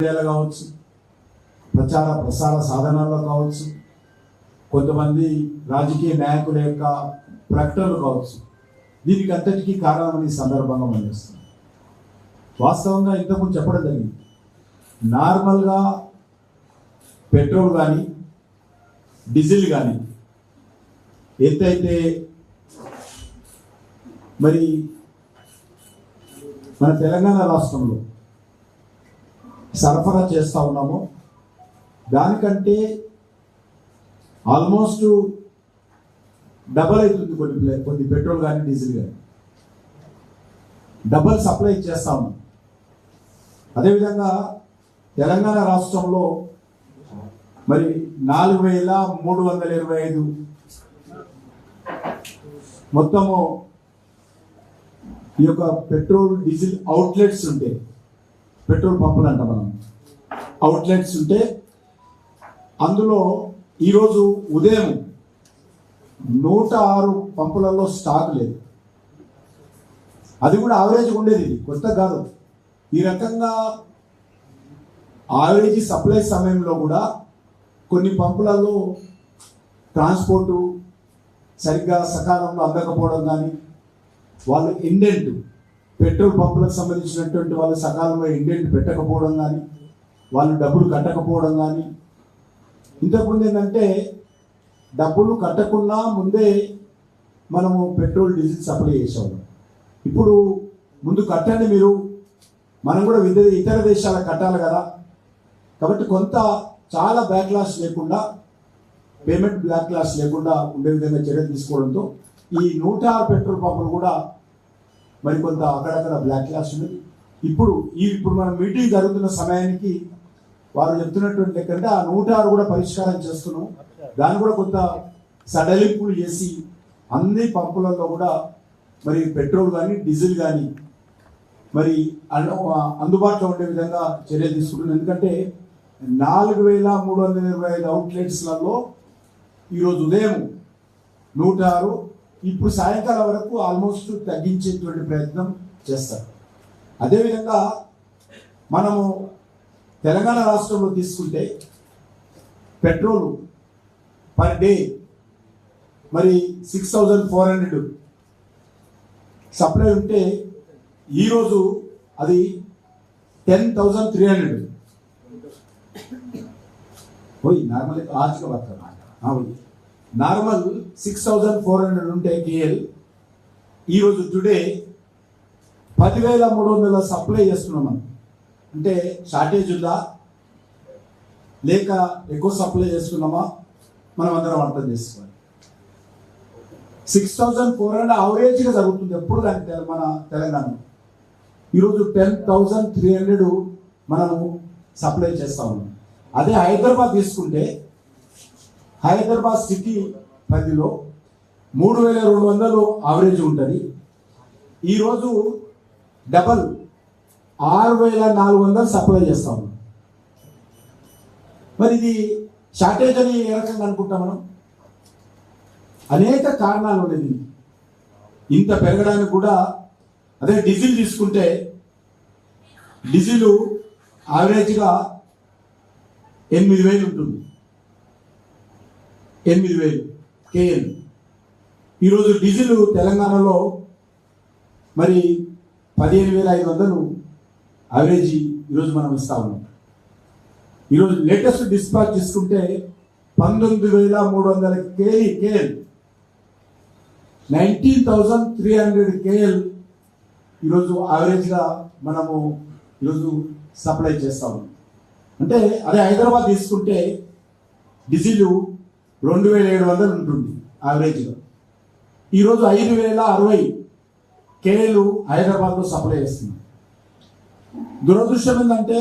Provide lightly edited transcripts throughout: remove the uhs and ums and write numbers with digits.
కావచ్చు, ప్రచార ప్రసార సాధనాల్లో కావచ్చు, కొంతమంది రాజకీయ నాయకుల యొక్క ప్రకటనలు కావచ్చు, దీనికి అంతటికీ కారణమని సందర్భంగా పనిచేస్తుంది. వాస్తవంగా ఇంతకుముందు చెప్పడం జరిగింది, నార్మల్గా పెట్రోల్ కానీ డీజిల్ కానీ ఎంతైతే మరి మన తెలంగాణ రాష్ట్రంలో సరఫరా చేస్తూ ఉన్నామో దానికంటే ఆల్మోస్ట్ డబల్ అవుతుంది. కొన్ని పెట్రోల్ కానీ డీజిల్ కానీ డబల్ సప్లై చేస్తా ఉన్నాం. అదేవిధంగా తెలంగాణ రాష్ట్రంలో మరి 4,325 మొత్తము ఈ యొక్క పెట్రోల్ డీజిల్ అవుట్లెట్స్ ఉంటే, పెట్రోల్ పంపులు అంట మనం, అవుట్లెట్స్ ఉంటే అందులో ఈరోజు ఉదయం 106 పంపులలో స్టాక్ లేదు. అది కూడా యావరేజ్ ఉండేది, కొత్త కాదు. ఈ రకంగా యావరేజ్ సప్లై సమయంలో కూడా కొన్ని పంపులలో ట్రాన్స్పోర్టు సరిగ్గా సకాలంలో అందకపోవడం కానీ, వాళ్ళు ఇండెంట్ పెట్రోల్ పంపులకు సంబంధించినటువంటి వాళ్ళు సకాలంలో ఇండెంట్ పెట్టకపోవడం కానీ, వాళ్ళు డబ్బులు కట్టకపోవడం కానీ. ఇంతకుముందు ఏంటంటే డబ్బులు కట్టకుండా ముందే మనము పెట్రోల్ డీజిల్ సప్లై చేసేవాళ్ళం. ఇప్పుడు ముందు కట్టండి మీరు, మనం కూడా ఇతర దేశాలకు కట్టాలి కదా. కాబట్టి కొంత చాలా బ్యాక్లాష్ లేకుండా, పేమెంట్ బ్యాక్లాష్ లేకుండా ఉండే విధంగా చర్యలు తీసుకోవడంతో ఈ 106 పెట్రోల్ పంపులు కూడా మరికొంత అక్కడక్కడ బ్లాక్లాష్ ఉంది. ఇప్పుడు మన మీటింగ్ జరుగుతున్న సమయానికి వారు చెప్తున్నటువంటి ఏంటంటే ఆ 106 కూడా పరిష్కారం చేస్తున్నాం. దాన్ని కూడా కొంత సడలింపులు చేసి అన్ని పంపులలో కూడా మరి పెట్రోల్ కానీ డీజిల్ కానీ మరి అందుబాటులో ఉండే విధంగా చర్యలు తీసుకుంటున్నాం. ఎందుకంటే 4,325 అవుట్లెట్స్లలో ఈరోజు ఉదయం 106, ఇప్పుడు సాయంకాలం వరకు ఆల్మోస్ట్ తగ్గించేటువంటి ప్రయత్నం చేస్తారు. అదేవిధంగా మనము తెలంగాణ రాష్ట్రంలో తీసుకుంటే పెట్రోల్ పర్ డే మరి 6,400 సప్లై ఉంటే ఈరోజు అది 10,300 वही नॉर्मल आज का बात कर रहा है. हाँ वही नॉर्मल 6,400 ఉంటే కేఎల్ ఈరోజు టుడే 10,300 సప్లై చేస్తున్నాం మనం. అంటే షార్టేజ్ ఉందా లేక ఎక్కువ సప్లై చేస్తున్నామా మనం అందరం అర్థం చేసుకోవాలి. 6,400 యావరేజ్గా జరుగుతుంది ఎప్పుడు కానీ మన తెలంగాణలో. ఈరోజు 10,300 మనము సప్లై చేస్తా ఉన్నాం. అదే హైదరాబాద్ తీసుకుంటే హైదరాబాద్ సిటీ పరిధిలో 3,200 యావరేజ్ ఉంటుంది. ఈరోజు డబల్ 6,400 సప్లై చేస్తా ఉన్నాం. మరి ఇది షార్టేజ్ అని ఏ రకంగా అనుకుంటాం మనం? అనేక కారణాలు ఉండేది ఇంత పెరగడానికి కూడా. అదే డీజిల్ తీసుకుంటే డీజిల్ యావరేజ్గా 8,000 ఉంటుంది, 8,000 కేఎల్. ఈరోజు డీజిల్ తెలంగాణలో మరి 15,500 యావరేజ్ ఈరోజు మనం ఇస్తా ఉన్నాం. ఈరోజు లేటెస్ట్ డిస్పాచ్ తీసుకుంటే 19,300 కేఎల్, 19,300 కేఎల్ ఈరోజు యావరేజ్గా మనము ఈరోజు సప్లై చేస్తాము. అంటే అదే హైదరాబాద్ తీసుకుంటే డీజిల్ 2,700 ఉంటుంది యావరేజ్గా. ఈరోజు 5,060 కేఎల్ హైదరాబాద్లో సప్లై చేస్తుంది. దురదృష్టం ఏంటంటే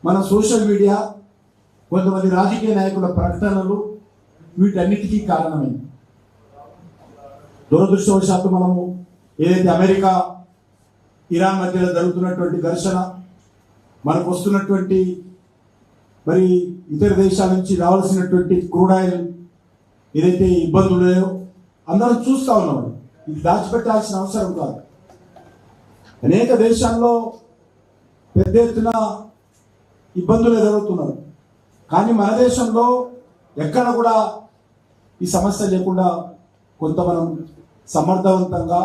మన సోషల్ మీడియా, కొంతమంది రాజకీయ నాయకుల ప్రకటనలు వీటన్నిటికీ కారణమైంది. దురదృష్టవశాత్తు మనము ఏదైతే అమెరికా ఇరాన్ మధ్యలో జరుగుతున్నటువంటి ఘర్షణ, మనకు వస్తున్నటువంటి మరి ఇతర దేశాల నుంచి రావాల్సినటువంటి క్రూడ్ ఆయిల్ ఏదైతే ఇబ్బందులు ఉన్నాయో అందరం చూస్తూ ఉన్నాం. ఇది దాచిపెట్టాల్సిన అవసరం కాదు. అనేక దేశాల్లో పెద్ద ఎత్తున ఇబ్బందులు ఎదురవుతున్నారు. కానీ మన దేశంలో ఎక్కడ కూడా ఈ సమస్య లేకుండా కొంత మనం సమర్థవంతంగా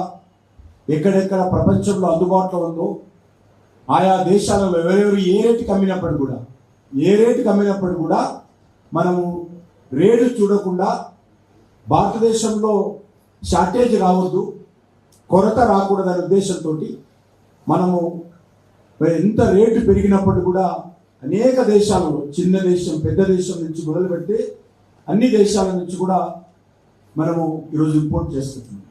ఎక్కడెక్కడ ప్రపంచంలో అందుబాటులో ఉందో ఆయా దేశాలలో ఎవరెవరు ఏ రేటుకి అమ్మినప్పుడు కూడా మనము రేటు చూడకుండా భారతదేశంలో షార్టేజ్ రావద్దు, కొరత రాకూడదనే ఉద్దేశంతో మనము ఎంత రేటు పెరిగినప్పుడు కూడా అనేక దేశాలలో చిన్న దేశం పెద్ద దేశం నుంచి మొదలుపెట్టి అన్ని దేశాల నుంచి కూడా మనము ఈరోజు ఇంపోర్ట్ చేస్తున్నాం.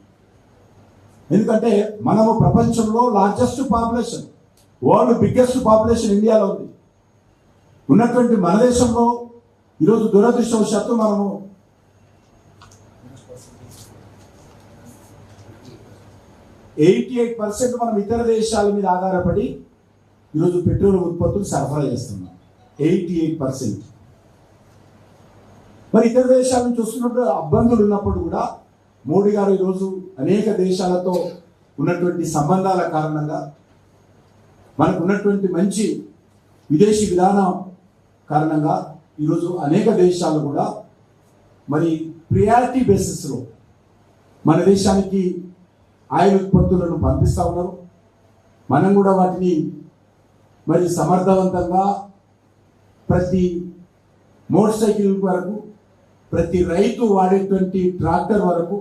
ఎందుకంటే మనము ప్రపంచంలో largest population, world biggest population ఇండియాలో ఉంది. ఉన్నటువంటి మన దేశంలో ఈరోజు దురదృష్టవశాత్తు మనము 88% మనం ఇతర దేశాల మీద ఆధారపడి ఈరోజు పెట్రోల్ ఉత్పత్తులు సరఫరా చేస్తున్నాం. 88%. మరి ఇతర దేశాల నుంచి వస్తున్నప్పుడు ఇబ్బందులు ఉన్నప్పుడు కూడా మోడీ గారు ఈరోజు అనేక దేశాలతో ఉన్నటువంటి సంబంధాల కారణంగా మనకు ఉన్నటువంటి మంచి విదేశీ విధానం కారణంగా ఈరోజు అనేక దేశాలు కూడా మరి ప్రియారిటీ బేసిస్లో మన దేశానికి ఆయిల్ ఉత్పత్తులను పంపిస్తూ ఉన్నారు. మనం కూడా వాటిని మరి సమర్థవంతంగా ప్రతి మోటార్ సైకిల్ వరకు, ప్రతి రైతు వాడేటువంటి ట్రాక్టర్ వరకు,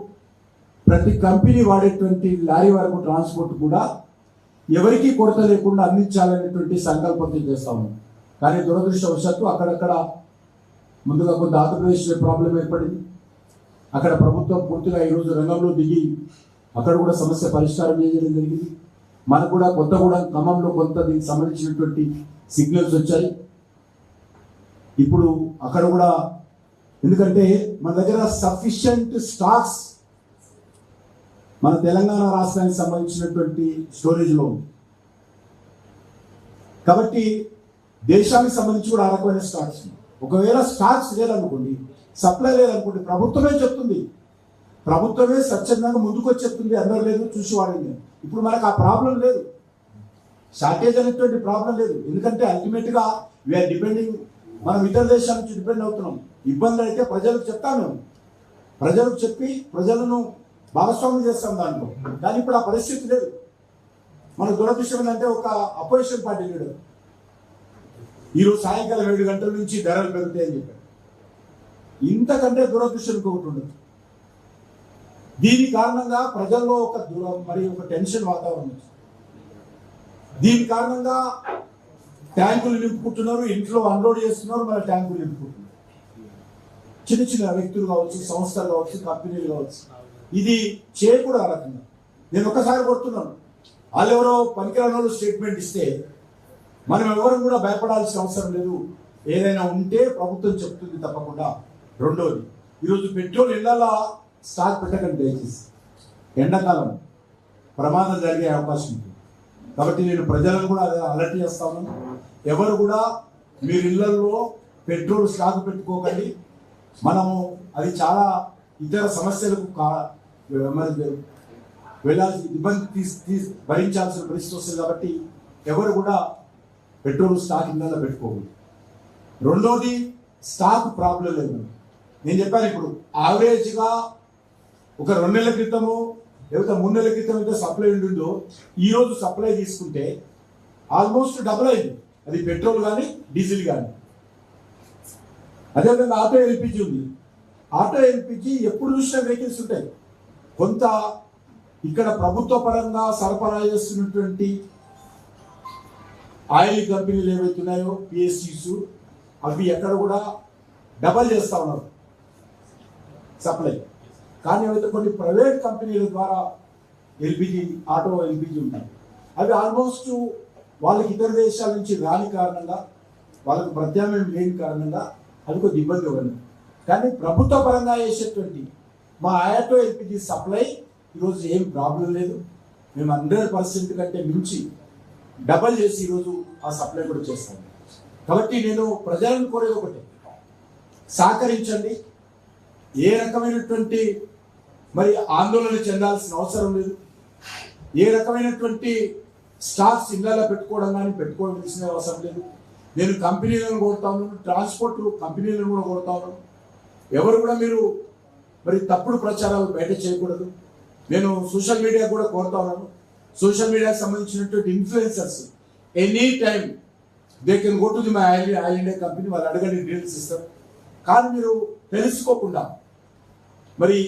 ప్రతి కంపెనీ వాడేటువంటి లారీ వరకు ట్రాన్స్పోర్ట్ కూడా ఎవరికీ కొరత లేకుండా అందించాలనేటువంటి సంకల్పంతో చేస్తా ఉన్నాం. కానీ దురదృష్టవశాత్తు అక్కడక్కడ ముందుగా కొంత ఆంధ్రప్రదేశ్లో ప్రాబ్లం ఏర్పడింది. అక్కడ ప్రభుత్వం పూర్తిగా ఈరోజు రంగంలో దిగి అక్కడ కూడా సమస్య పరిష్కారం చేయడం జరిగింది. మనకు కూడా కొత్తగూడెం ఖమ్మంలో కొంత దీనికి సంబంధించినటువంటి సిగ్నల్స్ వచ్చాయి. ఇప్పుడు అక్కడ కూడా ఎందుకంటే మన దగ్గర సఫిషియంట్ స్టాక్స్ మన తెలంగాణ రాష్ట్రానికి సంబంధించినటువంటి స్టోరేజ్లో ఉంది. కాబట్టి దేశానికి సంబంధించి కూడా ఆ రకమైన స్టాక్స్. ఒకవేళ స్టాక్స్ లేదనుకోండి, సప్లై లేదనుకోండి, ప్రభుత్వమే చెప్తుంది, ప్రభుత్వమే స్వచ్ఛందంగా ముందుకు వచ్చి చెప్తుంది, అందరూ లేదు చూసి వాడింది. ఇప్పుడు మనకు ఆ ప్రాబ్లం లేదు, షార్టేజ్ అనేటువంటి ప్రాబ్లం లేదు. ఎందుకంటే అల్టిమేట్గా వీఆర్ డిపెండింగ్, మనం ఇతర దేశాల నుంచి డిపెండ్ అవుతున్నాం. ఇబ్బందులు అయితే ప్రజలకు చెప్తాం, మేము ప్రజలకు చెప్పి ప్రజలను భాగస్వామ్యం చేస్తాం దాంట్లో. కానీ ఇప్పుడు ఆ పరిస్థితి లేదు. మన దురదృష్టం ఏంటంటే ఒక అపోజిషన్ పార్టీ లీడర్ ఈరోజు సాయంకాలం 7 గంటల నుంచి ధరలు పెరుగుతాయని చెప్పారు. ఇంతకంటే దురదృష్టం ఇంకొకటి ఉండదు. దీని కారణంగా ప్రజల్లో ఒక టెన్షన్ వాతావరణం. దీని కారణంగా ట్యాంకులు నింపుకుంటున్నారు, ఇంట్లో అన్లోడ్ చేస్తున్నారు, మన ట్యాంకులు నింపుకుంటున్నారు. చిన్న చిన్న వ్యక్తులు కావచ్చు, సంస్థలు కావచ్చు, కంపెనీలు కావచ్చు. ఇది చేయకూడదు ఆ రకంగా. నేను ఒక్కసారి కొడుతున్నాను, వాళ్ళు ఎవరో పనికిరాని వాళ్ళు స్టేట్మెంట్ ఇస్తే మనం ఎవరు కూడా భయపడాల్సిన అవసరం లేదు. ఏదైనా ఉంటే ప్రభుత్వం చెప్తుంది తప్పకుండా. రెండోది, ఈరోజు పెట్రోల్ ఇళ్లలో స్టాక్ పెట్టకండి దయచేసి. ఎండాకాలం ప్రమాదం జరిగే అవకాశం ఉంది. కాబట్టి నేను ప్రజలను కూడా అలర్ట్ చేస్తా ఉన్నాను. ఎవరు కూడా మీరు ఇళ్లలో పెట్రోల్ స్టాక్ పెట్టుకోకండి. మనము అది చాలా ఇతర సమస్యలకు వెళ్ళాల్సి ఇబ్బంది భరించాల్సిన పరిస్థితి వస్తుంది. కాబట్టి ఎవరు కూడా పెట్రోల్ స్టాక్ ఇళ్లలో పెట్టుకోకూడదు. రెండోది, స్టాక్ ప్రాబ్లం లేదు. నేను చెప్పాను, ఇప్పుడు యావరేజ్గా ఒక 2 నెలల క్రితము లేకపోతే 3 నెలల క్రితం అయితే సప్లై ఉండిందో ఈరోజు సప్లై తీసుకుంటే ఆల్మోస్ట్ డబుల్ అయింది. అది పెట్రోల్ కానీ డీజిల్ కానీ. అదేవిధంగా ఆటో ఎల్పిజి ఉంది. ఆటో ఎల్పిజి ఎప్పుడు చూసినా వెహికల్స్ ఉంటాయి. కొంత ఇక్కడ ప్రభుత్వ పరంగా సరఫరా చేస్తున్నటువంటి ఆయిల్ కంపెనీలు ఏవైతున్నాయో పిఎస్సీస్, అవి ఎక్కడ కూడా డబల్ చేస్తూ ఉన్నారు సప్లై. కానీ ఏవైతే కొన్ని ప్రైవేట్ కంపెనీల ద్వారా ఎల్పిజి, ఆటో ఎల్పిజి ఉంటాయి, అవి ఆల్మోస్ట్ వాళ్ళకి ఇతర దేశాల నుంచి రాని కారణంగా, వాళ్ళకు ప్రత్యామ్నాయం లేని కారణంగా అది కొద్ది ఇబ్బంది ఉంది. కానీ ప్రభుత్వ పరంగా చేసేటువంటి మా ఆటో ఎల్పిజి సప్లై ఈరోజు ఏం ప్రాబ్లం లేదు. మేము 100% కంటే మించి డబల్ చేసి ఈరోజు ఆ సప్లై కూడా చేస్తాము. కాబట్టి నేను ప్రజలను కోరేది ఒకటే, సహకరించండి. ఏ రకమైనటువంటి ఆందోళన చెందాల్సిన అవసరం లేదు. ఏ రకమైనటువంటి స్టాక్స్ ఇళ్లలో పెట్టుకోవడం కానీ పెట్టుకోవాల్సిన అవసరం లేదు. నేను కంపెనీలను కొడతా ఉన్నాను, ట్రాన్స్పోర్ట్ కంపెనీలను కూడా కొడతా ఉన్నాను. ఎవరు కూడా మీరు మరి తప్పుడు ప్రచారాలు బయట చేయకూడదు. నేను సోషల్ మీడియా కూడా కోరుతా ఉన్నాను. సోషల్ మీడియాకి సంబంధించినటువంటి influencers any time they can go to the my oil India company, వాళ్ళు అడగని డీటెయిల్స్ ఇస్తారు. కానీ మీరు తెలుసుకోకుండా మరి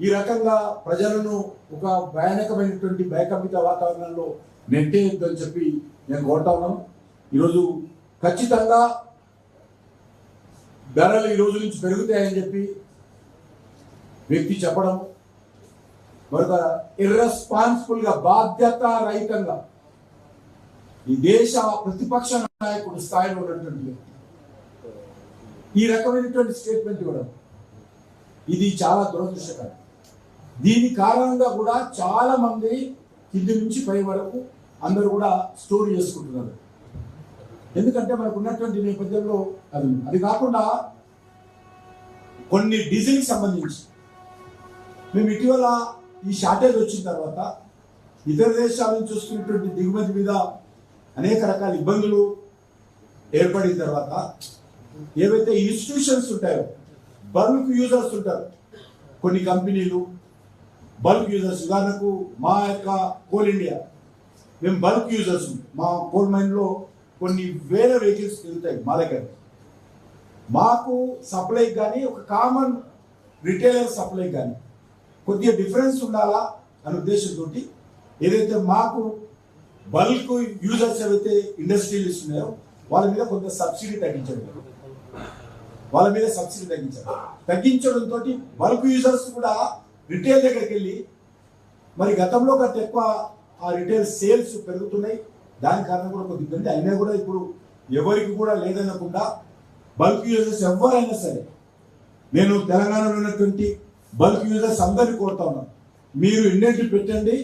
ఈ రకంగా ప్రజలను ఒక భయానకమైనటువంటి భయకంపిత వాతావరణంలో నెట్టేయద్దు అని చెప్పి నేను కోరుతా ఉన్నాను. ఈరోజు ఖచ్చితంగా ధరలు ఈ రోజు నుంచి పెరుగుతాయని చెప్పి వ్యక్తి చెప్పడం, మరొక ఇర్రెస్పాన్సిబుల్ గా బాధ్యత రహితంగా ఈ దేశ ప్రతిపక్ష నాయకుడు స్థాయిలో ఉన్నటువంటి వ్యక్తి ఈ రకమైనటువంటి స్టేట్మెంట్ ఇవ్వడం, ఇది చాలా దురదృష్టకరం. దీని కారణంగా కూడా చాలా మంది కింది నుంచి పై వరకు అందరూ కూడా స్టోర్ చేసుకుంటున్నారు. ఎందుకంటే మనకు ఉన్నటువంటి నేపథ్యంలో అది కాకుండా కొన్ని డీజిల్కి సంబంధించి మేము ఇటీవల ఈ షార్టేజ్ వచ్చిన తర్వాత ఇతర దేశాల నుంచి వస్తున్నటువంటి దిగుమతి మీద అనేక రకాల ఇబ్బందులు ఏర్పడిన తర్వాత ఏవైతే ఇన్స్టిట్యూషన్స్ ఉంటాయో బల్క్ యూజర్స్ ఉంటారు, కొన్ని కంపెనీలు బల్క్ యూజర్స్. ఉదాహరణకు మా యొక్క కోల్ ఇండియా, మేము బల్క్ యూజర్స్. మా కోల్ మైన్లో కొన్ని వేల వెహికల్స్ తిరుగుతాయి మా దగ్గర. మాకు సప్లై కానీ ఒక కామన్ రిటైలర్ సప్లై కానీ కొద్దిగా డిఫరెన్స్ ఉండాలా అనే ఉద్దేశంతో ఏదైతే మాకు బల్క్ యూజర్స్ ఏవైతే ఇండస్ట్రియలిస్ట్ ఉన్నాయో వాళ్ళ మీద కొంత సబ్సిడీ తగ్గించడం, తగ్గించడంతో బల్క్ యూజర్స్ కూడా రిటైల్ దగ్గరికి వెళ్ళి మరి గతంలో కంటే ఎక్కువ ఆ రిటైల్ సేల్స్ పెరుగుతున్నాయి. దాని కారణం కూడా కొద్ది ఇబ్బంది అయినా కూడా ఇప్పుడు ఎవరికి కూడా లేదనకుండా బల్క్ యూజర్స్ ఎవరైనా సరే, నేను తెలంగాణలో ఉన్నటువంటి బల్క్ యూజర్స్ అందరినీ కోరుతా ఉన్నాను, మీరు ఇన్వెంటరీ పెట్టండి.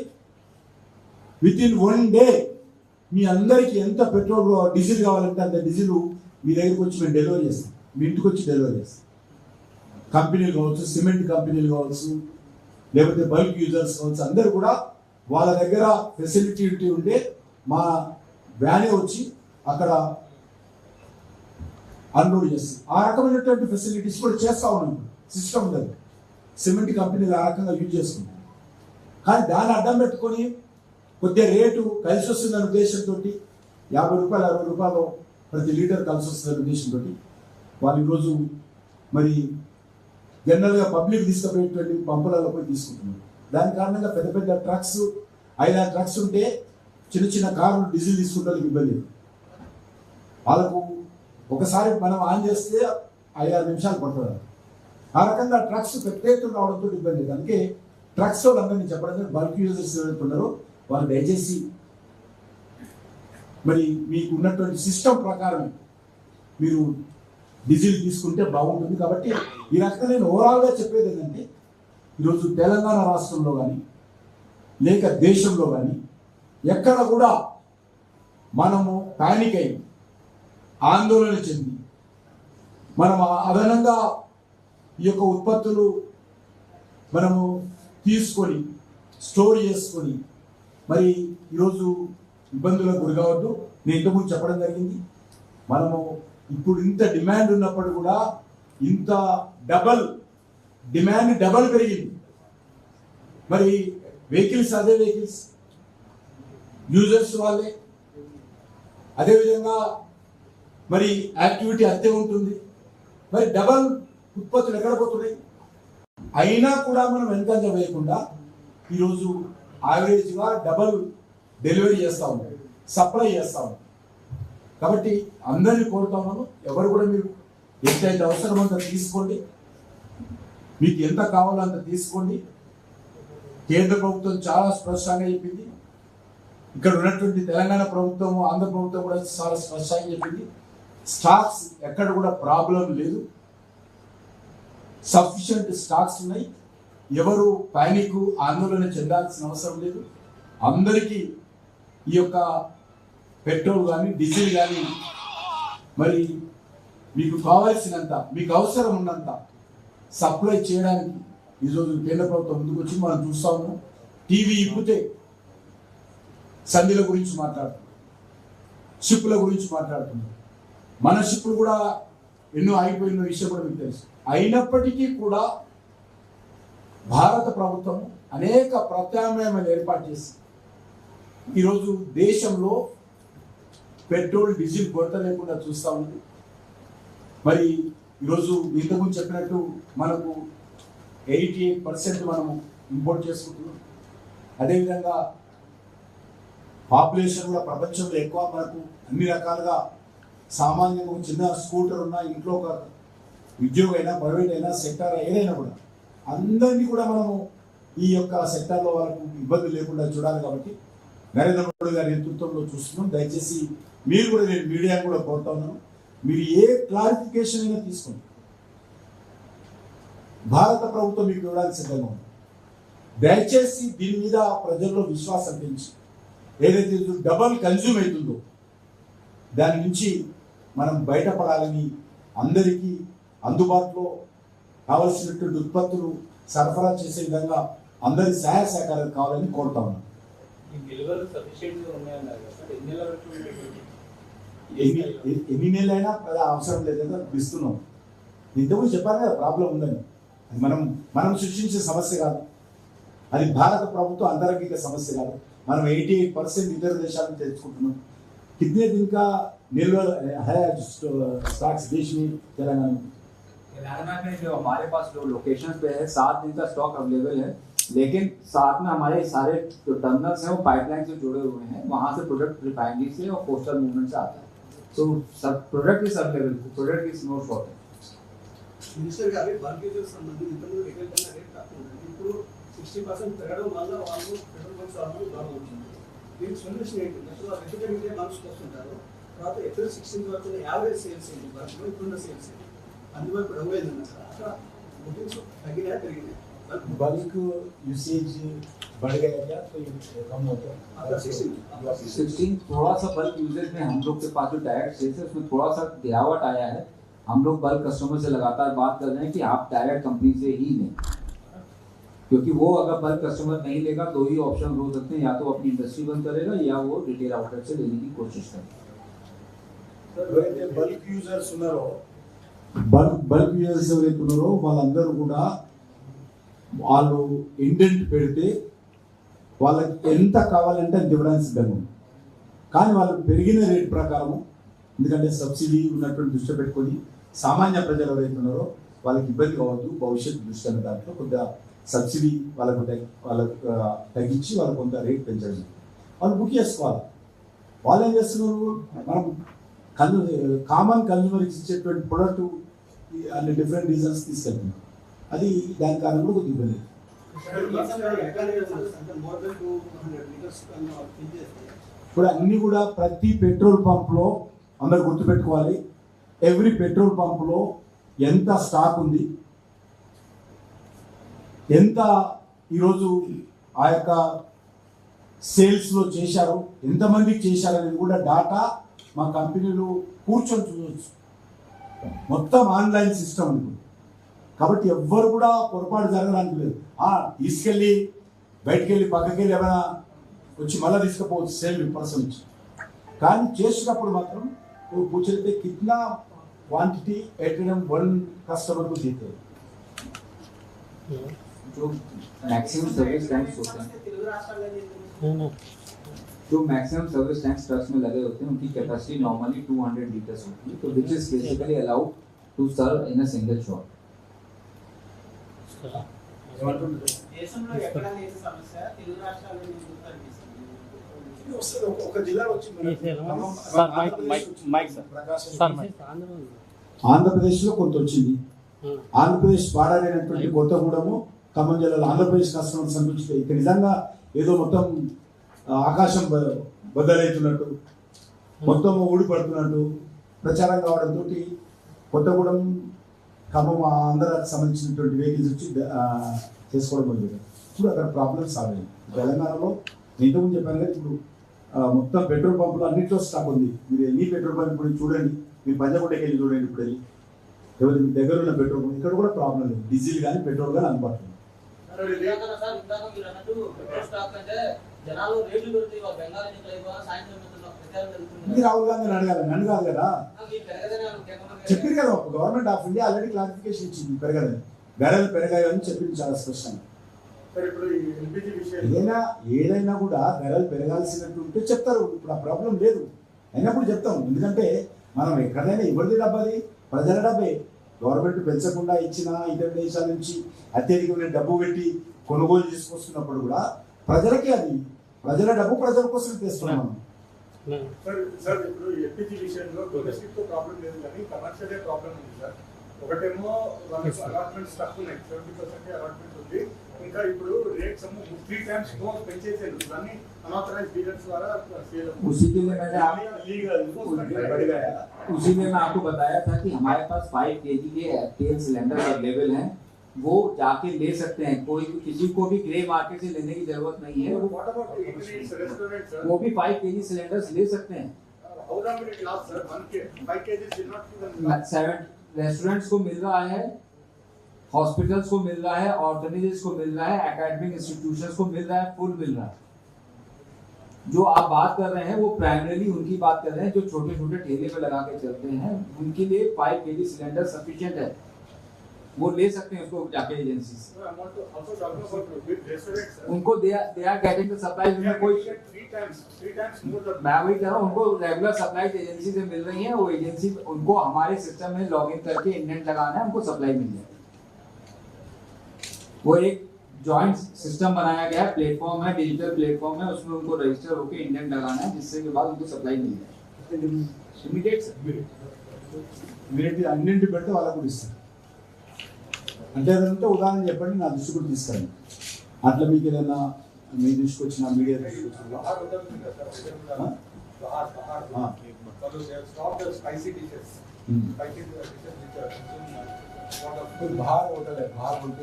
విత్ ఇన్ 1 డే మీ అందరికీ ఎంత పెట్రోల్ డీజిల్ కావాలంటే అంత డీజిల్ మీ దగ్గరికి వచ్చి మేము డెలివరీ చేస్తాం, మీ ఇంటికి వచ్చి డెలివరీ చేస్తాం. కంపెనీలు కావచ్చు, సిమెంట్ కంపెనీలు కావచ్చు, లేకపోతే బల్క్ యూజర్స్ కావచ్చు, అందరూ కూడా వాళ్ళ దగ్గర ఫెసిలిటీ ఉంటే మా వ్యానే వచ్చి అక్కడ అన్లోడ్ చేస్తుంది. ఆ రకమైనటువంటి ఫెసిలిటీస్ కూడా చేస్తూ ఉన్నాం. సిస్టమ్ ఉంది, సిమెంట్ కంపెనీలు ఆ రకంగా యూజ్ చేసుకుంటాం. కానీ దాన్ని అడ్డం పెట్టుకొని కొద్దిగా రేటు కలిసి వస్తుందనే ఉద్దేశంతో 50 రూపాయలు 60 రూపాయలు ప్రతి లీటర్ కలిసి వస్తుందనే ఉద్దేశంతో వాళ్ళు ఈరోజు మరి జనరల్గా పబ్లిక్ తీసుకుపోయేటువంటి పంపులలో పోయి తీసుకుంటున్నారు. దాని కారణంగా పెద్ద పెద్ద ట్రక్స్ 5-6 ట్రక్స్ ఉంటే చిన్న చిన్న కార్లు డీజిల్ తీసుకుంటానికి ఇబ్బంది. వాళ్ళకు ఒకసారి మనం ఆన్ చేస్తే 5-6 నిమిషాలు పడుతుంది. ఆ రకంగా ట్రక్స్ ప్రత్యేకంగా రావడంతో ఇబ్బంది. అందుకే ట్రక్స్ వాళ్ళందరినీ చెప్పడం, బల్క్ యూజర్స్ ఎవరైతే ఉన్నారో వాళ్ళు దయచేసి మరి మీకు ఉన్నటువంటి సిస్టమ్ ప్రకారం మీరు డీజిల్ తీసుకుంటే బాగుంటుంది. కాబట్టి ఈ రకంగా నేను ఓవరాల్గా చెప్పేది ఏంటంటే ఈరోజు తెలంగాణ రాష్ట్రంలో కానీ లేక దేశంలో కానీ ఎక్కడ కూడా మనము పానిక్ అయి ఆందోళన చెంది మనం అదనంగా ఈ యొక్క ఉత్పత్తులు మనము తీసుకొని స్టోర్ చేసుకొని మరి ఈరోజు ఇబ్బందులకు గురి కావద్దు. నేను ఇంతకుముందు చెప్పడం జరిగింది, మనము ఇప్పుడు ఇంత డిమాండ్ ఉన్నప్పుడు కూడా ఇంత డిమాండ్ డబల్ పెరిగింది. మరి వెహికల్స్ అదే వెహికల్స్, యూజర్స్ వాళ్ళే, అదేవిధంగా మరి యాక్టివిటీ అంతే ఉంటుంది. మరి డబల్ ఉత్పత్తులు ఎక్కడ పోతున్నాయి? అయినా కూడా మనం వెనకంజ వేయకుండా ఈరోజు యావరేజ్గా డబల్ డెలివరీ చేస్తూ ఉంటాం, సప్లై చేస్తూ ఉంటాం. కాబట్టి అందరినీ కోరుతా ఉన్నాను, ఎవరు కూడా మీరు ఎంతైతే అవసరం అంత తీసుకోండి, మీకు ఎంత కావాలో అంత తీసుకోండి. కేంద్ర ప్రభుత్వం చాలా స్పష్టంగా చెప్పింది, ఇక్కడ ఉన్నటువంటి తెలంగాణ ప్రభుత్వం, ఆంధ్ర ప్రభుత్వం కూడా చాలా స్పష్టంగా చెప్పింది, స్టాక్స్ ఎక్కడ కూడా ప్రాబ్లం లేదు, సఫిషియంట్ స్టాక్స్ ఉన్నాయి. ఎవరు పానిక్ ఆందోళన చెందాల్సిన అవసరం లేదు. అందరికీ ఈ యొక్క పెట్రోల్ కానీ డీజిల్ కానీ మరి మీకు కావాల్సినంత, మీకు అవసరం ఉన్నంత సప్లై చేయడానికి ఈరోజు కేంద్ర ప్రభుత్వం ముందుకు వచ్చి మనం చూస్తా ఉన్నాం. టీవీ ఇప్పితే సంధిల గురించి మాట్లాడుతున్నాం, షిప్ల గురించి మాట్లాడుతున్నాం. మన షిప్లు కూడా ఎన్నో ఆగిపోయిన విషయం కూడా మీకు తెలుసు. అయినప్పటికీ కూడా భారత ప్రభుత్వం అనేక ప్రత్యామ్నాయాలు ఏర్పాటు చేసి ఈరోజు దేశంలో పెట్రోల్ డీజిల్ కొరత లేకుండా చూస్తూ ఉంది. మరి ఈరోజు ఇంతకుముందు చెప్పినట్టు మనకు 88% మనము ఇంపోర్ట్ చేసుకుంటున్నాం. అదేవిధంగా పాపులేషన్ కూడా ప్రపంచంలో ఎక్కువ. మనకు అన్ని రకాలుగా సామాన్యంగా చిన్న స్కూటర్ ఉన్నా, ఇంట్లో ఒక ఉద్యోగం అయినా, ప్రైవేట్ అయినా, సెక్టార్ ఏదైనా కూడా అందరినీ కూడా మనము ఈ యొక్క సెక్టార్లో వాళ్ళకు ఇబ్బంది లేకుండా చూడాలి. కాబట్టి నరేంద్ర మోడీ గారి నేతృత్వంలో చూస్తున్నాం. దయచేసి మీరు కూడా, నేను మీడియా కూడా కోరుతా ఉన్నాను, మీరు ఏ క్లారిఫికేషన్ అయినా తీసుకోండి. భారత ప్రభుత్వం మీకు ఇవ్వడానికి సిద్ధంగా ఉంది. దయచేసి దీని మీద ప్రజల్లో విశ్వాసం పెంచి ఏదైతే డబల్ కన్జ్యూమ్ అవుతుందో దాని నుంచి మనం బయటపడాలని, అందరికీ అందుబాటులో కావలసినటువంటి ఉత్పత్తులు సరఫరా చేసే విధంగా అందరి సహాయ సహకారాలు కావాలని కోరుతా ఉన్నాను. ఎన్ని నెలలైనా అవసరం లేదని ఇస్తున్నాం. ఇంతకుముందు చెప్పారు కదా ప్రాబ్లం ఉందని. అది మనం సృష్టించే సమస్య కాదు, అది భారత ప్రభుత్వం అంతరంగిక సమస్య కాదు. మనం 88% ఇతర దేశాలను తెచ్చుకుంటున్నాం. कितने दिन का निर्भर है स्टॉक्स देश में तेलंगाना में? जो हमारे पास जो लोकेशन पे है 7 दिन का स्टॉक अवेलेबल है, लेकिन साथ में हमारे सारे जो टर्मिनल्स हैं वो पाइपलाइन से जुड़े हुए हैं. वहाँ से प्रोडक्ट रिफाइनरी से और कोस्टल मूवमेंट से आता है. तो सब product is available, product is no shortage. Minister గారి బార్గెట్ సంబంధించి ఇంతకుముందు రేట్ తక్కువ ఉంది. ఇప్పుడు 60% పెరగడం వల్ల వాళ్ళు పెట్రోల్ బంక్స్ వాళ్ళు లాభం వచ్చింది. దీనికి సొల్యూషన్ ఏంటి? అసలు రెగ్యులర్ ఇండియా మనసుకు వస్తుంటారు. తర్వాత ఏప్రిల్ 16 వరకు యావరేజ్ సేల్స్ ఏంటి, బల్క్లో ఇప్పుడున్న సేల్స్ ఏంటి, అందువల్ల ఇప్పుడు అవ్వేదన్న అక్కడ బుకింగ్స్ తగ్గినాయా పెరిగినాయి? बल्क यूसेज बढ़ गया क्या, तो ये कम होता है? 16 थोड़ा सा बल्क यूजेज में हम लोग के पास जो डायरेक्ट सेल्स है उसमें थोड़ा सा गिरावट आया है. हम लोग बल्क कस्टमर से लगातार बात कर रहे हैं कि आप डायरेक्ट कंपनी से ही लें, क्योंकि वो अगर बल्क कस्टमर नहीं लेगा तो ही ऑप्शन हो सकते हैं, या तो अपनी इंडस्ट्री बंद करेगा या वो रिटेल आउटलेट से लेने की कोशिश करेगा. బల్క్ యూజర్స్ ఉన్నారో, బల్క్ యూజర్స్ ఎవరైతే ఉన్నారో వాళ్ళందరూ కూడా వాళ్ళు ఇండెంట్ పెడితే వాళ్ళకి ఎంత కావాలంటే అంత ఇవ్వడానికి సిద్ధంగా ఉంది. కానీ వాళ్ళు పెరిగిన రేట్ ప్రకారం, ఎందుకంటే సబ్సిడీ ఉన్నటువంటి దృష్టి పెట్టుకొని సామాన్య ప్రజలు ఎవరైతే ఉన్నారో వాళ్ళకి ఇబ్బంది కావద్దు భవిష్యత్తు దృష్టి అనే దాంట్లో కొంత సబ్సిడీ వాళ్ళకు తగ్గించి వాళ్ళకు కొంత రేట్ పెంచడం, వాళ్ళు బుక్ చేసుకోవాలి. వాళ్ళు ఏం చేస్తున్నారు, మనం కామన్ కన్జ్యూమర్కి ఇచ్చేటువంటి ప్రొడక్ట్ అన్ని డిఫరెంట్ రీజన్స్ తీసుకెళ్తున్నాం. అది దాని కారణంలో కొద్దిగా ఇబ్బంది. ఇప్పుడు అన్ని కూడా ప్రతి పెట్రోల్ పంప్లో అందరు గుర్తుపెట్టుకోవాలి, ఎవ్రీ పెట్రోల్ పంప్లో ఎంత స్టాక్ ఉంది, ఎంత ఈరోజు ఆ యొక్క సేల్స్లో చేశారు, ఎంతమందికి చేశారు అనేది కూడా డాటా మా కంపెనీలు కూర్చొని చూడవచ్చు. మొత్తం ఆన్లైన్ సిస్టమ్ ఉంది. కాబట్టి ఎవ్వరు కూడా పొరపాటు జరగడానికి లేదు. తీసుకెళ్ళి బయటికి వెళ్ళి పక్కకి వెళ్ళి ఏమైనా వచ్చి మళ్ళీ తీసుకుపోవచ్చు సేల్ పర్సన్ వచ్చి. కానీ చేసినప్పుడు మాత్రం నువ్వు కూర్చొని కిतना क्वांटिटी एटीएम वन कस्टमर को देते हैं. जो मैक्सिमम सर्विस टैंक्स होते हैं, जो मैक्सिमम सर्विस टैंक्स ट्रक्स में लगे होते हैं, उनकी कैपेसिटी नॉर्मली 200 लीटर्स होती है, तो which is basically allowed to serve in a single shot. దేశంలో ఎక్కడ లేని సమస్య తెలుగు రాష్ట్రాల్లో కనిపిస్తుంది. ఒక జిల్లాలో వచ్చింది. ఆంధ్రప్రదేశ్లో కొంత వచ్చింది. ఆంధ్రప్రదేశ్ పాడైనటువంటి కొత్తగూడెము ఖమ్మం జిల్లాలో ఆంధ్రప్రదేశ్ కస్టమర్స్ అనిపించింది. ఇక్కడ నిజంగా ఏదో మొత్తం ఆకాశం బద్దలవుతున్నట్టు, మొత్తం ఊడిపడుతున్నట్టు ప్రచారం కావడంతో కొత్తగూడెం ఖమ్మం ఆంధ్రాకి సంబంధించినటువంటి వెహికల్స్ వచ్చి చేసుకోవడం మొదలు. ఇప్పుడు అక్కడ ప్రాబ్లమ్స్ ఆగాయి. తెలంగాణలో ఇంతకుముందు చెప్పాను కదా, ఇప్పుడు మొత్తం పెట్రోల్ పంపులు అన్నింటిలో స్టాక్ ఉంది. మీరు ఎన్ని పెట్రోల్ పంప్ ఇప్పుడు చూడండి, మీరు పంజాగుట్టకి వెళ్ళి చూడండి, ఇప్పుడు వెళ్ళి ఎవరి దగ్గర ఉన్న పెట్రోల్ పంప్ ఇక్కడ కూడా ప్రాబ్లం లేదు. డీజిల్ కానీ పెట్రోల్ కానీ అందుబాటులో. జనాలు రేట్లు పెరుగుతాయి, వాళ్ళు బెంగాల్ ఎన్నికలు అయిపోయినా సాయంత్రం ప్రచారం ఇది జరుగుతుంది. రాహుల్ గాంధీని అడగాలి, నన్ను కాదు కదా. మీకు పెరగదని వాళ్ళు కేంద్రం చెప్పారు కదా, government of India already clarification ఇచ్చింది పెరగదని, ధరలు పెరగాయి అని చెప్పింది చాలా స్పష్టంగా. సార్ ఇప్పుడు ఈ ఎల్పిజి విషయం ఏదైనా కూడా ధరలు పెరగాల్సినట్టు ఉంటే చెప్తారు. ఇప్పుడు ఆ ప్రాబ్లం లేదు, అయినప్పుడు చెప్తాం. ఎందుకంటే మనం ఎక్కడైనా ఎవరిది డబ్బది, ప్రజల డబ్బే. గవర్నమెంట్ పెంచకుండా ఇచ్చిన ఇతర దేశాల నుంచి అత్యధికమైన డబ్బు పెట్టి కొనుగోలు చేసుకొస్తున్నప్పుడు కూడా ప్రజలకి అది ప్రజల డబ్బు ప్రజల కోసం తెస్తున్నాం మనం. సార్ ఇప్పుడు ఎల్పిజి విషయంలో డొమెస్టిక్ తో ప్రాబ్లం లేదు కానీ కమర్షియల్ ప్రాబ్లం ఉంది సార్. ఒకటేమో వాళ్ళకి అలాట్మెంట్స్ తక్కువ ఉన్నాయి, 70% అలాట్మెంట్ ఉంది. ఇంకా ఇప్పుడు రేట్స్ 3 times more పెంచేసారు, దాన్ని అనాథరైజ్ డీలర్స్ ద్వారా उसी के लिए मैंने उसी में मैं आपको बताया था कि हमारे पास 5 kg के तेल सिलेंडर अवेलेबल हैं, वो जाके ले सकते हैं। कोई किसी को भी ग्रे मार्केट से लेने की जरूरत नहीं है, वो भी 5 kg सिलेंडर्स ले सकते हैं। 7 रेस्टोरेंट्स को मिल रहा है, हॉस्पिटल्स को मिल रहा है, ऑर्गेनाइजेशंस को मिल रहा है, एकेडमिक इंस्टीट्यूशंस को मिल रहा है, फुल मिल रहा है। जो आप बात कर रहे हैं वो प्राइमरीली उनकी बात कर रहे हैं जो छोटे छोटे ठेले पे लगा के चलते हैं, उनके लिए 5 kg सिलेंडर सफिशिएंट है, वो ले सकते हैं उसको जाके एजेंसी से। उनको they are getting the supply, में कोई मैं वही कह रहा हूँ, उनको रेगुलर सप्लाई एजेंसी से मिल रही है। वो एजेंसी उनको हमारे सिस्टम में लॉग इन करके इंडेंट लगाना है, उनको सप्लाई मिल जाए। वो एक जॉइंट सिस्टम बनाया गया है, प्लेटफॉर्म है, डिजिटल प्लेटफॉर्म है, उसमें उनको रजिस्टर होकर इंडेंट लगाना है, जिससे के बाद उनको सप्लाई मिल जाए। ఇమీడియట్ అన్నింటి పెడితే వాళ్ళకు కూడా ఇస్తారు. అంటే అదంటే ఉదాహరణ చెప్పండి, నా దృష్టి కూడా తీసుకురండి. అట్లా మీకు ఏదైనా మీ దృష్టికి వచ్చిన మీడియా దృష్టికి వచ్చిన बाहर होटल है, बाहर बोलते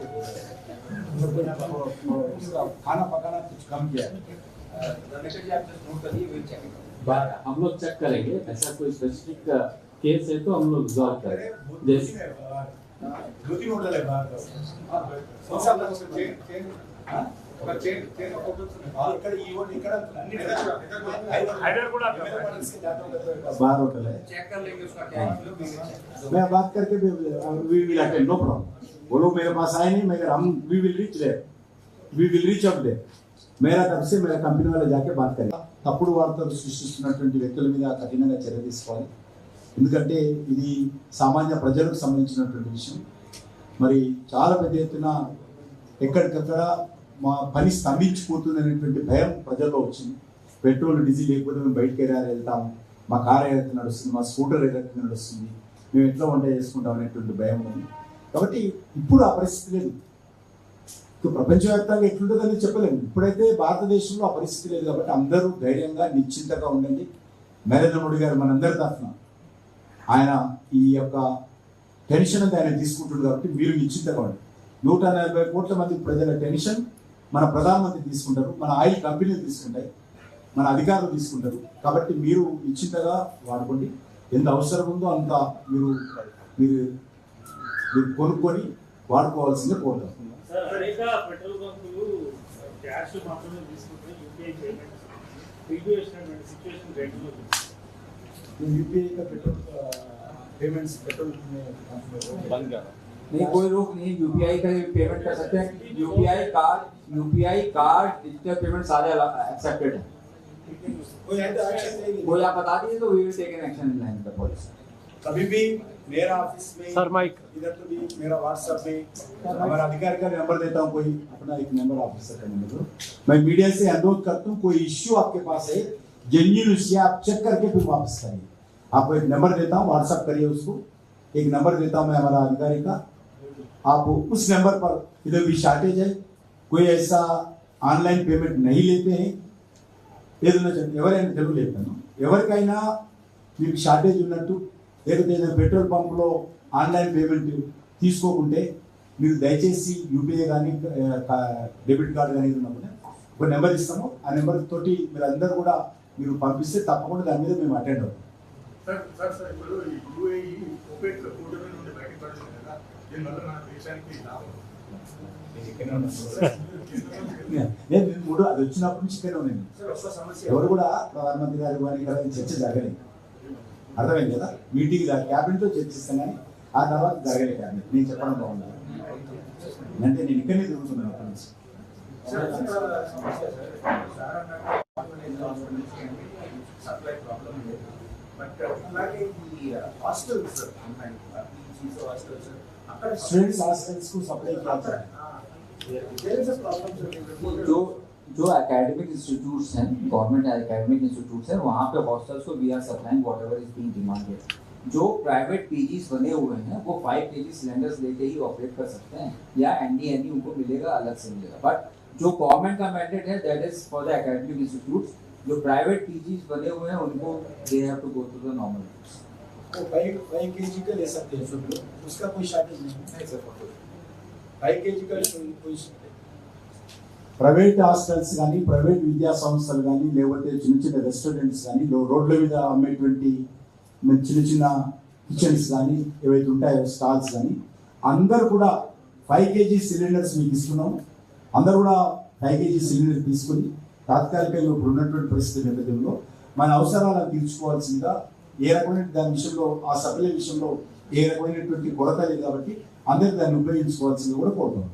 खाना पकाना कुछ कम किया है। हम लोग चेक करेंगे, ऐसा कोई स्पेसिफिक केस है तो हम लोग रिजॉल्व करेंगे। जैसे 2-3 होटल है बाहर का, ఇక్కడ ఈవెంట్ ఇక్కడ बाहर होटल है, चेक कर लेंगे उसका क्या है। मैं बात करके we will attend, no problem. वो लोग मेरे पास आए नहीं, मगर हम we will reach there, we will reach up there. मेरा तरफ से मेरा कंपनी वाले जाके बात करेंगे। తప్పుడు వార్తలు సృష్టిస్తున్నటువంటి వ్యక్తుల మీద కఠినంగా చర్య తీసుకోవాలి, ఎందుకంటే ఇది సామాన్య ప్రజలకు సంబంధించినటువంటి విషయం. మరి చాలా పెద్ద ఎత్తున ఎక్కడికక్కడ మా పని స్తంభించిపోతుంది అనేటువంటి భయం ప్రజల్లో వచ్చింది. పెట్రోల్ డీజిల్ లేకపోతే మేము బయటకు వెళ్తాము, మా కార్ ఏదైతే నడుస్తుంది, మా స్కూటర్ ఏదైతే నడుస్తుంది, మేము ఎట్లా వంట చేసుకుంటాం అనేటువంటి భయం ఉంది. కాబట్టి ఇప్పుడు ఆ పరిస్థితి లేదు. ప్రపంచవ్యాప్తంగా ఎట్లుంటుందని చెప్పలేము. ఇప్పుడైతే భారతదేశంలో ఆ పరిస్థితి లేదు. కాబట్టి అందరూ ధైర్యంగా నిశ్చింతగా ఉండండి. నరేంద్ర మోడీ గారు మనందరి తరఫున ఆయన ఈ యొక్క టెన్షన్ అంతా ఆయన తీసుకుంటుంది. కాబట్టి మీరు నిశ్చింతగా ఉండండి. 140 కోట్ల మంది ప్రజల టెన్షన్ మన ప్రధానమంత్రి తీసుకుంటారు, మన ఆయిల్ కంపెనీలు తీసుకుంటాయి, మన అధికారులు తీసుకుంటారు. కాబట్టి మీరు నిశ్చింతగా వాడుకోండి. ఎంత అవసరం ఉందో అంత మీరు మీరు కొనుక్కొని వాడుకోవాల్సిందే కోరుతాం. పెట్రోల్ బంకులు క్యాష్ మాత్రమే తీసుకుంటే యూపీఐ పేమెంట్ ప్రీవియస్మెంట్ సిచువేషన్ రేట్లో यूपीआई का पेट्रोल पेमेंट्स पेट्रोल बंद कर नहीं, कोई रोक नहीं, यूपीआई का पेमेंट कर सकते हैं। यूपीआई कार्ड डिजिटल पेमेंट सारे एक्सेप्टेड है। कोई आप बता दीजिए तो we will take an action in line the policy. कभी भी मेरा ऑफिस में सर माइक इधर तो भी मेरा व्हाट्सएप में हमारा अधिकारी का नंबर देता हूँ, कोई अपना एक नंबर ऑफिसर का नंबर दो। मैं मीडिया से अनुरोध करता हूँ, कोई इश्यू आपके पास है जेन्युइन इश्यू आप चेक करके फिर वापस करिए। आपको एक नंबर देता हूँ, व्हाट्सएप करिए उसको। एक नंबर देता हूँ मैं हमारा अधिकारी का, आप उस नंबर पर इधर भी शॉर्टेज है, कोई ऐसा ऑनलाइन पेमेंट नहीं लेते हैं, ఏదైనా ఎవరైనా తెలుగు లేపాను, ఎవరికైనా మీకు షార్టేజ్ ఉన్నట్టు లేకపోతే ఏదైనా పెట్రోల్ పంపులో ఆన్లైన్ పేమెంట్ తీసుకోకుంటే మీరు దయచేసి యూపీఐ కానీ డెబిట్ కార్డు కానీ ఉన్నప్పుడు ఒక నెంబర్ ఇస్తాము. ఆ నెంబర్ తోటి మీరు అందరూ కూడా మీరు పంపిస్తే తప్పకుండా దాని మీద మేము అటెండ్ అవుతాం. సార్ ఇప్పుడు యూఏఈ ఓపెక్ కూటమి నుండి బయటపడింది కదా, దీనివల్ల మన దేశానికి లాభం నేను మూడు అది వచ్చినప్పటి నుంచి ఇక్కడే ఉన్నాను. సార్ ఒక్క సమస్య ఎవరు కూడా ప్రధానమంత్రి గారి వారి గారి చర్చ జరగలేదు. అర్థమైంది కదా, మీటింగ్ క్యాబినెట్తో చర్చిస్తాం కానీ ఆ తర్వాత జరగలేదు క్యాబినెట్. నేను చెప్పడం బాగుంది అంటే నేను ఇక్కడనే తిరుగుతున్నాను అక్కడి నుంచి. సప్లై ప్రాబ్లం లేదు బట్ అలాగే ఈ హాస్టల్స్ ఉన్నాయి పీజీస్ హాస్టల్స్ అక్కడ స్టూడెంట్స్ హాస్టల్స్ కు సప్లై అక్కడ there is a problem जो एकेडमिक इंस्टीट्यूट्स हैं, गवर्नमेंट एकेडमिक इंस्टीट्यूट्स हैं, वहाँ पे हॉस्टल्स को we are supplying whatever is being demanded. जो प्राइवेट पीजीज बने हुए हैं वो 5 kg सिलेंडर्स लेके ही ऑपरेट कर सकते हैं या एनडीएनई उनको मिलेगा, अलग से मिलेगा. बट जो गवर्नमेंट का मैंडेट है that is for the academic institutes. जो प्राइवेट पीजीज बने हुए हैं उनको they have to go through the normal routes. तो 5 kg का ले सकते हैं सब लोग, उसका कोई शॉर्टेज नहीं है सर. 5 kg का कोई ప్రైవేట్ హాస్టల్స్ కానీ ప్రైవేట్ విద్యా సంస్థలు కానీ లేకపోతే చిన్న చిన్న రెస్టారెంట్స్ కానీ రోడ్ల మీద అమ్మేటువంటి చిన్న చిన్న కిచెన్స్ కానీ ఏవైతే ఉంటాయో స్టాల్స్ కానీ అందరూ కూడా 5 kg సిలిండర్స్ మీకు ఇస్తున్నాం. అందరూ కూడా 5 kg సిలిండర్ తీసుకుని తాత్కాలికంగా ఇప్పుడు ఉన్నటువంటి పరిస్థితి నేపథ్యంలో మన అవసరాలను తీర్చుకోవాల్సిందిగా ఏ రకమైన దాని విషయంలో ఆ సప్లై విషయంలో ఏ రకమైనటువంటి కొరత లేదు కాబట్టి అందరూ దాన్ని ఉపయోగించుకోవాల్సిందిగా కూడా కోరుతున్నాం.